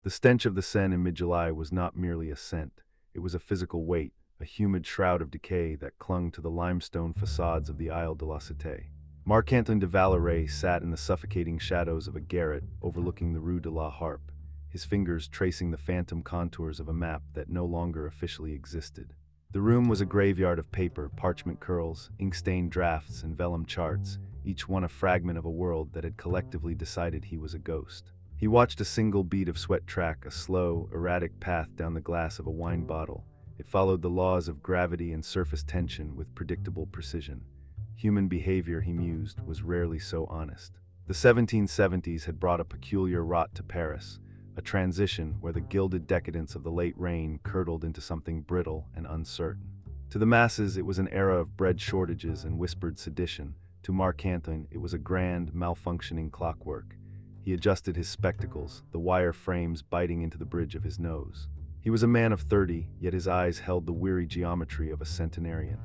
The stench of the Seine in mid-July was not merely a scent, it was a physical weight, a humid shroud of decay that clung to the limestone facades of the Isle de la Cité. Marc-Antoine de Valoret sat in the suffocating shadows of a garret overlooking the Rue de la Harpe, his fingers tracing the phantom contours of a map that no longer officially existed. The room was a graveyard of paper, parchment curls, ink-stained drafts, and vellum charts, each one a fragment of a world that had collectively decided he was a ghost. He watched a single bead of sweat track a slow, erratic path down the glass of a wine bottle. It followed the laws of gravity and surface tension with predictable precision. Human behavior, he mused, was rarely so honest. The 1770s had brought a peculiar rot to Paris, a transition where the gilded decadence of the late reign curdled into something brittle and uncertain. To the masses, it was an era of bread shortages and whispered sedition. To Marc-Antoine, it was a grand, malfunctioning clockwork. He adjusted his spectacles, the wire frames biting into the bridge of his nose. He was a man of 30, yet his eyes held the weary geometry of a centenarian.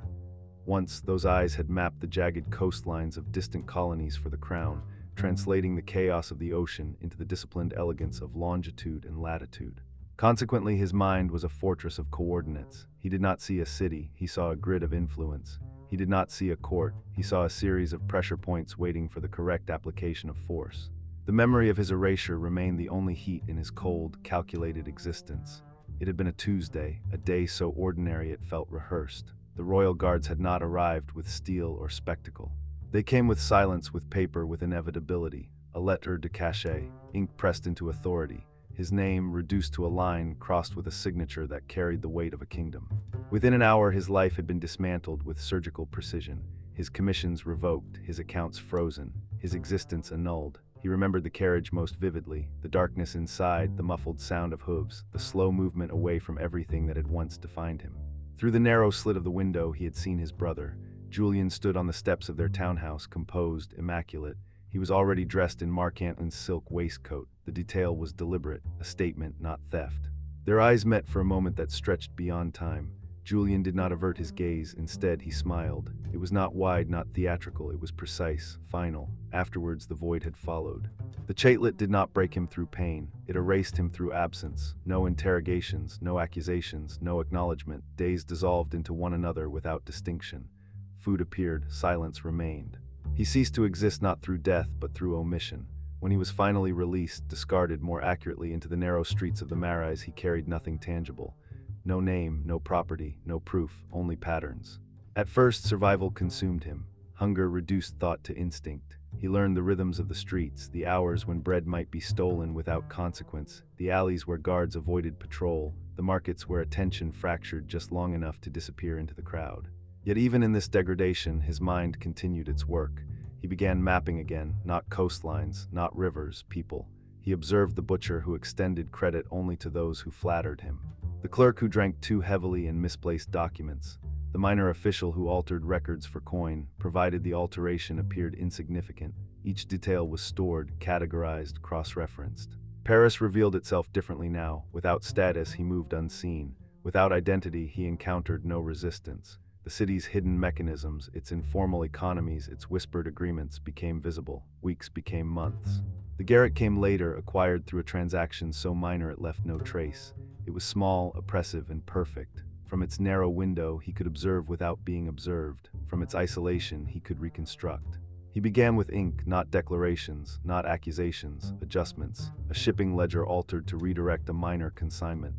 Once, those eyes had mapped the jagged coastlines of distant colonies for the crown, translating the chaos of the ocean into the disciplined elegance of longitude and latitude. Consequently, his mind was a fortress of coordinates. He did not see a city, he saw a grid of influence. He did not see a court, he saw a series of pressure points waiting for the correct application of force. The memory of his erasure remained the only heat in his cold, calculated existence. It had been a Tuesday, a day so ordinary it felt rehearsed. The royal guards had not arrived with steel or spectacle. They came with silence, with paper, with inevitability, a lettre de cachet, ink pressed into authority, his name reduced to a line crossed with a signature that carried the weight of a kingdom. Within an hour, his life had been dismantled with surgical precision, his commissions revoked, his accounts frozen, his existence annulled. He remembered the carriage most vividly, the darkness inside, the muffled sound of hooves, the slow movement away from everything that had once defined him. Through the narrow slit of the window, he had seen his brother. Julian stood on the steps of their townhouse, composed, immaculate. He was already dressed in Marc-Antoine's silk waistcoat. The detail was deliberate, a statement, not theft. Their eyes met for a moment that stretched beyond time. Julian did not avert his gaze. Instead, he smiled. It was not wide, not theatrical. It was precise, final. Afterwards, the void had followed. The chatelet did not break him through pain. It erased him through absence. No interrogations, no accusations, no acknowledgement. Days dissolved into one another without distinction. Food appeared, silence remained. He ceased to exist not through death, but through omission. When he was finally released, discarded more accurately into the narrow streets of the Marais, he carried nothing tangible. No name, no property, no proof, only patterns. At first, survival consumed him. Hunger reduced thought to instinct. He learned the rhythms of the streets, the hours when bread might be stolen without consequence, the alleys where guards avoided patrol, the markets where attention fractured just long enough to disappear into the crowd. Yet even in this degradation, his mind continued its work. He began mapping again, not coastlines, not rivers, people. He observed the butcher who extended credit only to those who flattered him, the clerk who drank too heavily and misplaced documents, the minor official who altered records for coin, provided the alteration appeared insignificant. Each detail was stored, categorized, cross-referenced. Paris revealed itself differently now. Without status, he moved unseen. Without identity, he encountered no resistance. The city's hidden mechanisms, its informal economies, its whispered agreements became visible. Weeks became months. The garret came later, acquired through a transaction so minor it left no trace. It was small, oppressive, and perfect. From its narrow window, he could observe without being observed. From its isolation, he could reconstruct. He began with ink, not declarations, not accusations, adjustments. A shipping ledger altered to redirect a minor consignment.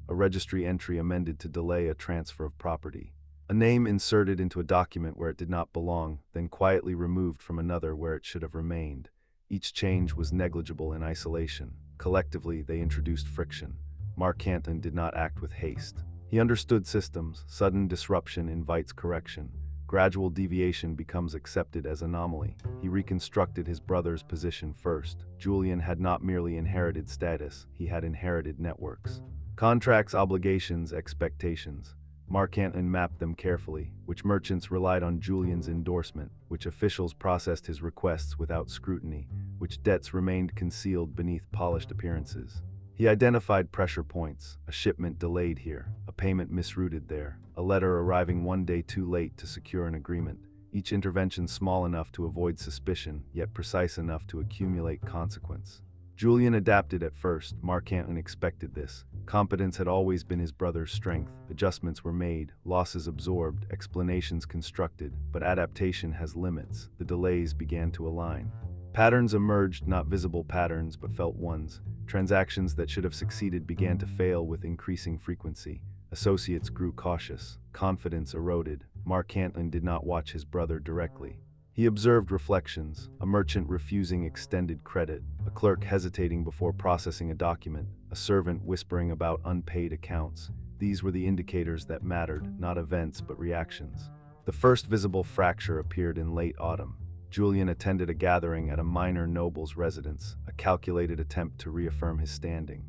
A registry entry amended to delay a transfer of property. A name inserted into a document where it did not belong, then quietly removed from another where it should have remained. Each change was negligible in isolation. Collectively, they introduced friction. Marc-Antoine did not act with haste. He understood systems. Sudden disruption invites correction. Gradual deviation becomes accepted as anomaly. He reconstructed his brother's position first. Julian had not merely inherited status, he had inherited networks. Contracts, obligations, expectations. Marc-Antoine mapped them carefully. Which merchants relied on Julian's endorsement, which officials processed his requests without scrutiny, which debts remained concealed beneath polished appearances. He identified pressure points, a shipment delayed here, a payment misrouted there, a letter arriving one day too late to secure an agreement, each intervention small enough to avoid suspicion, yet precise enough to accumulate consequence. Julian adapted at first. Mark Anton expected this. Competence had always been his brother's strength. Adjustments were made, losses absorbed, explanations constructed, but adaptation has limits. The delays began to align. Patterns emerged, not visible patterns, but felt ones. Transactions that should have succeeded began to fail with increasing frequency. Associates grew cautious. Confidence eroded. Mark Anton did not watch his brother directly. He observed reflections: a merchant refusing extended credit, a clerk hesitating before processing a document, a servant whispering about unpaid accounts. These were the indicators that mattered, not events but reactions. The first visible fracture appeared in late autumn. Julian attended a gathering at a minor noble's residence, a calculated attempt to reaffirm his standing.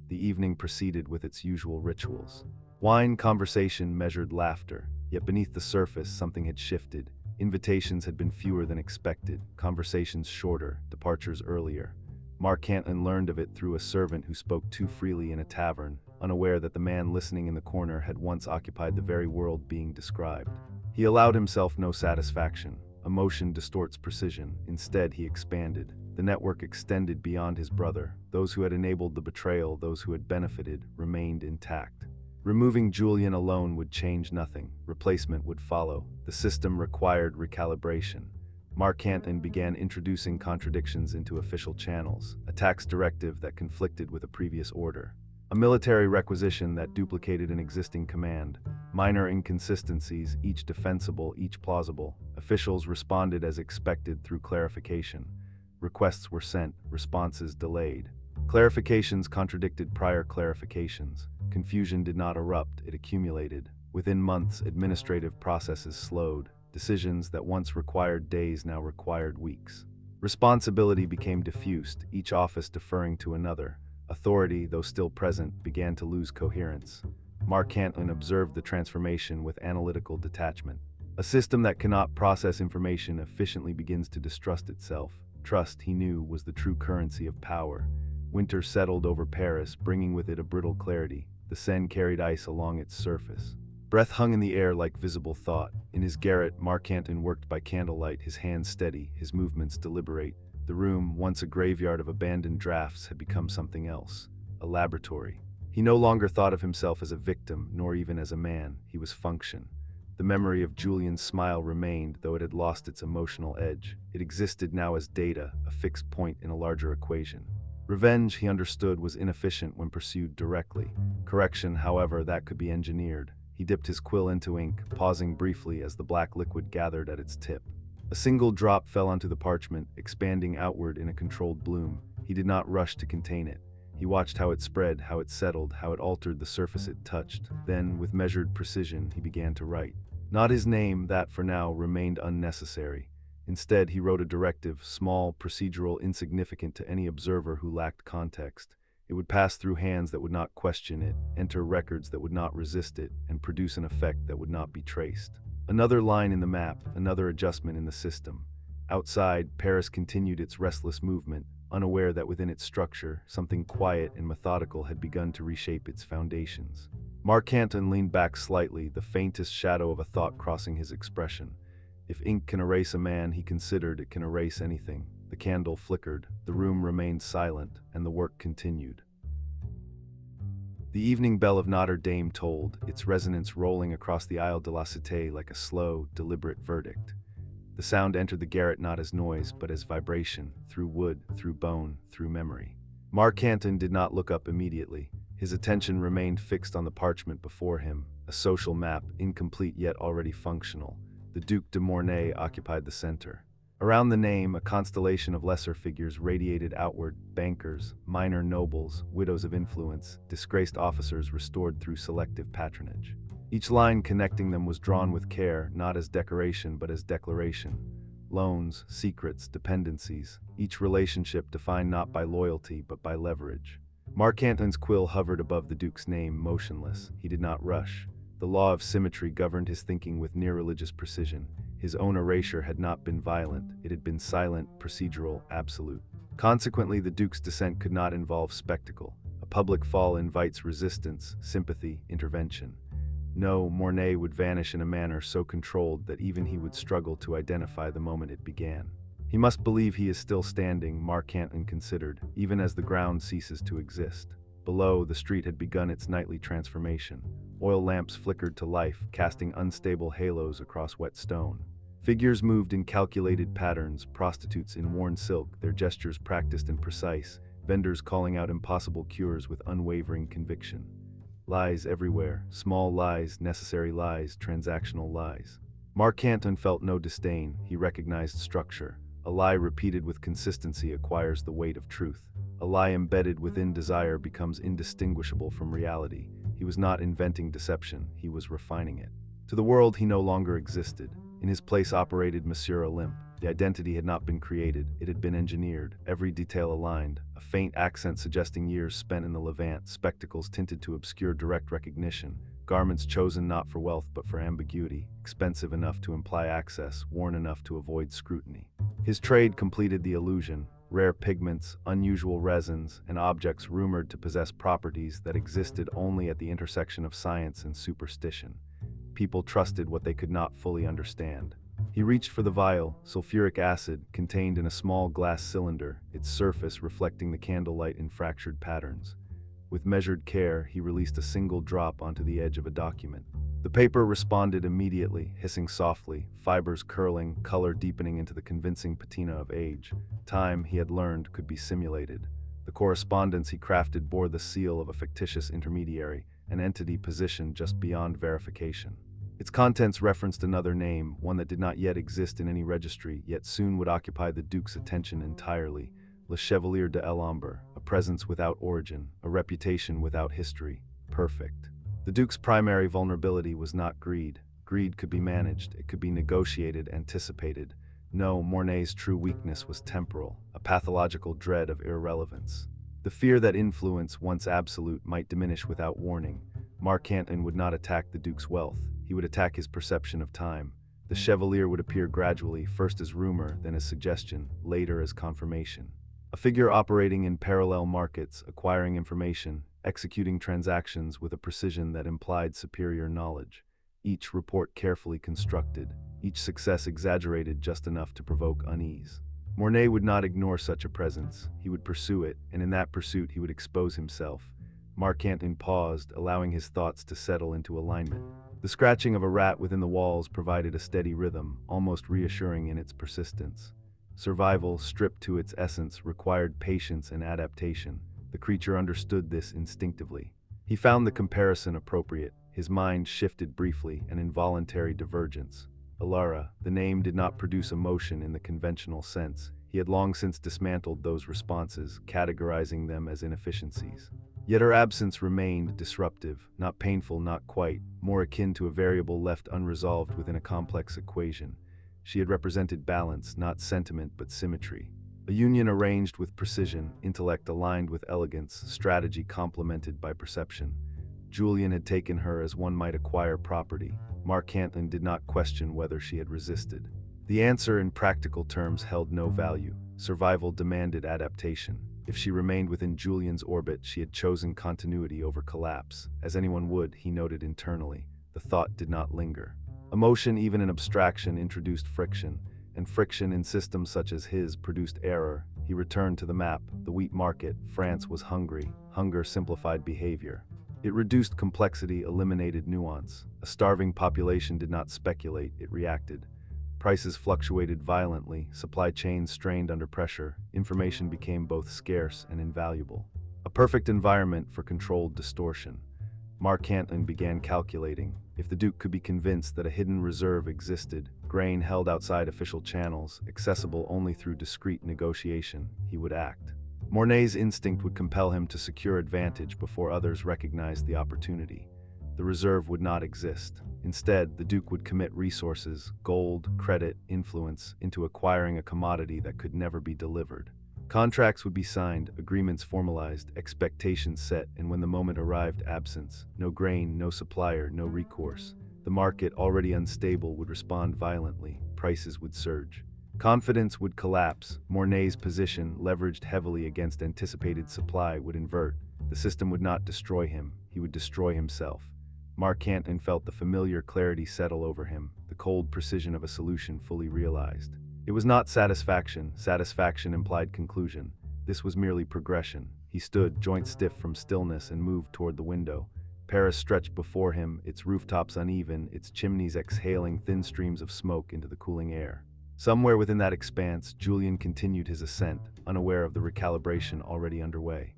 The evening proceeded with its usual rituals. Wine, conversation, measured laughter. Yet beneath the surface, something had shifted. Invitations had been fewer than expected, conversations shorter, departures earlier. Mark Anton learned of it through a servant who spoke too freely in a tavern, unaware that the man listening in the corner had once occupied the very world being described. He allowed himself no satisfaction. Emotion distorts precision. Instead, he expanded. The network extended beyond his brother. Those who had enabled the betrayal, those who had benefited, remained intact. Removing Julian alone would change nothing. Replacement would follow. The system required recalibration. Mark Anton began introducing contradictions into official channels, a tax directive that conflicted with a previous order, a military requisition that duplicated an existing command, minor inconsistencies, each defensible, each plausible. Officials responded as expected through clarification. Requests were sent, responses delayed. Clarifications contradicted prior clarifications. Confusion did not erupt, it accumulated. Within months, administrative processes slowed. Decisions that once required days now required weeks. Responsibility became diffused, each office deferring to another. Authority, though still present, began to lose coherence. Mark Anton observed the transformation with analytical detachment. A system that cannot process information efficiently begins to distrust itself. Trust, he knew, was the true currency of power. Winter settled over Paris, bringing with it a brittle clarity. The Seine carried ice along its surface. Breath hung in the air like visible thought. In his garret, Mark Anton worked by candlelight, his hands steady, his movements deliberate. The room, once a graveyard of abandoned drafts, had become something else, a laboratory. He no longer thought of himself as a victim, nor even as a man. He was function. The memory of Julian's smile remained, though it had lost its emotional edge. It existed now as data, a fixed point in a larger equation. Revenge, he understood, was inefficient when pursued directly. Correction, however, that could be engineered. He dipped his quill into ink, pausing briefly as the black liquid gathered at its tip. A single drop fell onto the parchment, expanding outward in a controlled bloom. He did not rush to contain it. He watched how it spread, how it settled, how it altered the surface it touched. Then, with measured precision, he began to write. Not his name, that for now remained unnecessary. Instead, he wrote a directive, small, procedural, insignificant to any observer who lacked context. It would pass through hands that would not question it, enter records that would not resist it, and produce an effect that would not be traced. Another line in the map, another adjustment in the system. Outside, Paris continued its restless movement, unaware that within its structure, something quiet and methodical had begun to reshape its foundations. Mark Anton leaned back slightly, the faintest shadow of a thought crossing his expression. If ink can erase a man, he considered it can erase anything. The candle flickered, the room remained silent, and the work continued. The evening bell of Notre Dame tolled, its resonance rolling across the Isle de la Cité like a slow, deliberate verdict. The sound entered the garret not as noise, but as vibration, through wood, through bone, through memory. Mark Anton did not look up immediately. His attention remained fixed on the parchment before him, a social map, incomplete yet already functional. The Duc de Mornay occupied the center. Around the name, a constellation of lesser figures radiated outward: bankers, minor nobles, widows of influence, disgraced officers restored through selective patronage. Each line connecting them was drawn with care, not as decoration but as declaration. Loans, secrets, dependencies, each relationship defined not by loyalty but by leverage. Mark Anton's quill hovered above the Duke's name, motionless. He did not rush. The law of symmetry governed his thinking with near-religious precision. His own erasure had not been violent, it had been silent, procedural, absolute. Consequently, the Duke's descent could not involve spectacle. A public fall invites resistance, sympathy, intervention. No, Mornay would vanish in a manner so controlled that even he would struggle to identify the moment it began. He must believe he is still standing, Mark Canton considered, even as the ground ceases to exist. Below, the street had begun its nightly transformation. Oil lamps flickered to life, casting unstable halos across wet stone. Figures moved in calculated patterns, prostitutes in worn silk, their gestures practiced and precise, vendors calling out impossible cures with unwavering conviction. Lies everywhere, small lies, necessary lies, transactional lies. Mark Canton felt no disdain, he recognized structure. A lie repeated with consistency acquires the weight of truth. A lie embedded within desire becomes indistinguishable from reality. He was not inventing deception, he was refining it. To the world he no longer existed. In his place operated Monsieur Olympe. The identity had not been created, it had been engineered, every detail aligned, a faint accent suggesting years spent in the Levant, spectacles tinted to obscure direct recognition, garments chosen not for wealth but for ambiguity, expensive enough to imply access, worn enough to avoid scrutiny. His trade completed the illusion, rare pigments, unusual resins, and objects rumored to possess properties that existed only at the intersection of science and superstition. People trusted what they could not fully understand. He reached for the vial, sulfuric acid, contained in a small glass cylinder, its surface reflecting the candlelight in fractured patterns. With measured care, he released a single drop onto the edge of a document. The paper responded immediately, hissing softly, fibers curling, color deepening into the convincing patina of age. Time, he had learned, could be simulated. The correspondence he crafted bore the seal of a fictitious intermediary, an entity positioned just beyond verification. Its contents referenced another name, one that did not yet exist in any registry, yet soon would occupy the Duke's attention entirely. Le Chevalier de l'Amber, a presence without origin, a reputation without history. Perfect. The Duke's primary vulnerability was not greed. Greed could be managed, it could be negotiated, anticipated. No, Mornay's true weakness was temporal, a pathological dread of irrelevance. The fear that influence, once absolute, might diminish without warning. Mark Canton would not attack the Duke's wealth. He would attack his perception of time. The Chevalier would appear gradually, first as rumor, then as suggestion, later as confirmation. A figure operating in parallel markets, acquiring information, executing transactions with a precision that implied superior knowledge. Each report carefully constructed, each success exaggerated just enough to provoke unease. Mornay would not ignore such a presence. He would pursue it, and in that pursuit he would expose himself. Mark Canton paused, allowing his thoughts to settle into alignment. The scratching of a rat within the walls provided a steady rhythm, almost reassuring in its persistence. Survival, stripped to its essence, required patience and adaptation. The creature understood this instinctively. He found the comparison appropriate. His mind shifted briefly, an involuntary divergence. Alara, the name did not produce emotion in the conventional sense. He had long since dismantled those responses, categorizing them as inefficiencies. Yet her absence remained disruptive, not painful, not quite, more akin to a variable left unresolved within a complex equation. She had represented balance, not sentiment but symmetry. A union arranged with precision, intellect aligned with elegance, strategy complemented by perception. Julian had taken her as one might acquire property. Mark Canton did not question whether she had resisted. The answer in practical terms held no value. Survival demanded adaptation. If she remained within Julian's orbit, she had chosen continuity over collapse. As anyone would, he noted internally. The thought did not linger. Emotion, even in abstraction, introduced friction, and friction in systems such as his produced error. He returned to the map. The wheat market. France was hungry. Hunger simplified behavior. It reduced complexity, eliminated nuance. A starving population did not speculate, it reacted. Prices fluctuated violently, supply chains strained under pressure, information became both scarce and invaluable. A perfect environment for controlled distortion. Mark Canton began calculating. If the Duke could be convinced that a hidden reserve existed, grain held outside official channels, accessible only through discreet negotiation, he would act. Mornay's instinct would compel him to secure advantage before others recognized the opportunity. The reserve would not exist. Instead, the Duke would commit resources, gold, credit, influence, into acquiring a commodity that could never be delivered. Contracts would be signed, agreements formalized, expectations set, and when the moment arrived, absence. No grain, no supplier, no recourse. The market, already unstable, would respond violently. Prices would surge. Confidence would collapse. Mornay's position, leveraged heavily against anticipated supply, would invert. The system would not destroy him. He would destroy himself. Mark Canton felt the familiar clarity settle over him, the cold precision of a solution fully realized. It was not satisfaction. Satisfaction implied conclusion. This was merely progression. He stood, joints stiff from stillness, and moved toward the window. Paris stretched before him, its rooftops uneven, its chimneys exhaling thin streams of smoke into the cooling air. Somewhere within that expanse, Julian continued his ascent, unaware of the recalibration already underway.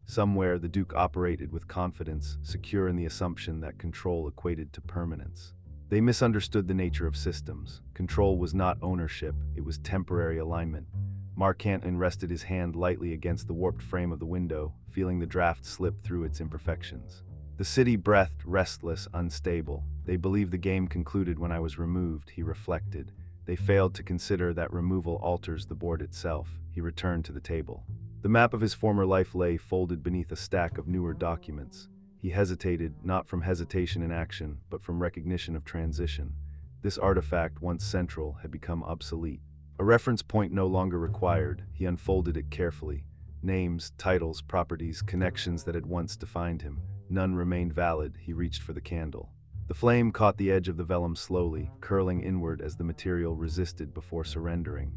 Somewhere, the Duke operated with confidence, secure in the assumption that control equated to permanence. They misunderstood the nature of systems. Control was not ownership, it was temporary alignment. Mark Anton rested his hand lightly against the warped frame of the window, feeling the draft slip through its imperfections. The city breathed, restless, unstable. They believed the game concluded when I was removed, he reflected. They failed to consider that removal alters the board itself. He returned to the table. The map of his former life lay folded beneath a stack of newer documents. He hesitated, not from hesitation in action, but from recognition of transition. This artifact, once central, had become obsolete. A reference point no longer required. He unfolded it carefully. Names, titles, properties, connections that had once defined him. None remained valid. He reached for the candle. The flame caught the edge of the vellum slowly, curling inward as the material resisted before surrendering.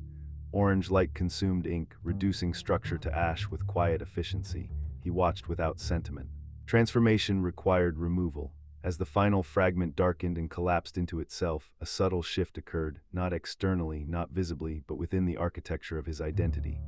Orange light consumed ink, reducing structure to ash with quiet efficiency. He watched without sentiment. Transformation required removal. As the final fragment darkened and collapsed into itself, a subtle shift occurred, not externally, not visibly, but within the architecture of his identity.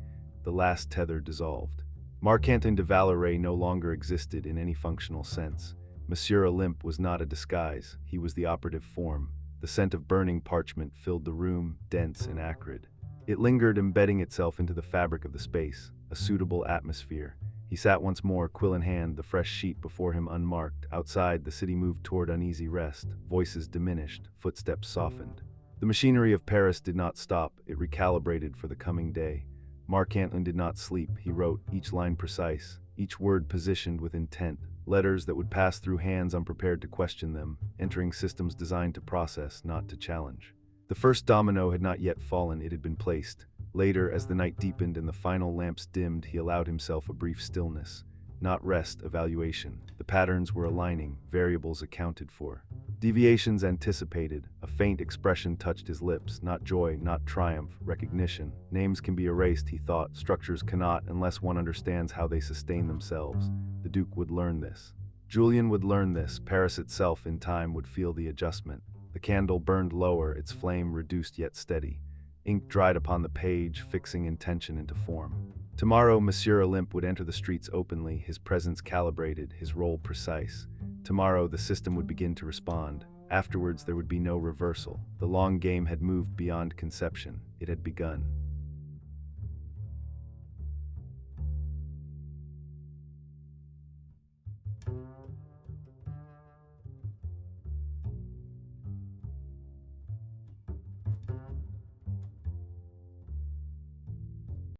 The last tether dissolved. Mark Anton de Valoret no longer existed in any functional sense. Monsieur Olympe was not a disguise, he was the operative form. The scent of burning parchment filled the room, dense and acrid. It lingered, embedding itself into the fabric of the space, a suitable atmosphere. He sat once more, quill in hand, the fresh sheet before him unmarked. Outside, the city moved toward uneasy rest. Voices diminished, footsteps softened. The machinery of Paris did not stop, it recalibrated for the coming day. Mark Anton did not sleep. He wrote, each line precise, each word positioned with intent. Letters that would pass through hands unprepared to question them, entering systems designed to process, not to challenge. The first domino had not yet fallen, it had been placed. Later, as the night deepened and the final lamps dimmed, he allowed himself a brief stillness. Not rest, evaluation. The patterns were aligning, variables accounted for. Deviations anticipated. A faint expression touched his lips, not joy, not triumph, recognition. Names can be erased, he thought, structures cannot unless one understands how they sustain themselves. The Duke would learn this. Julian would learn this. Paris itself, in time, would feel the adjustment. The candle burned lower, its flame reduced yet steady. Ink dried upon the page, fixing intention into form. Tomorrow, Monsieur Olympe would enter the streets openly, his presence calibrated, his role precise. Tomorrow, the system would begin to respond. Afterwards, there would be no reversal. The long game had moved beyond conception. It had begun.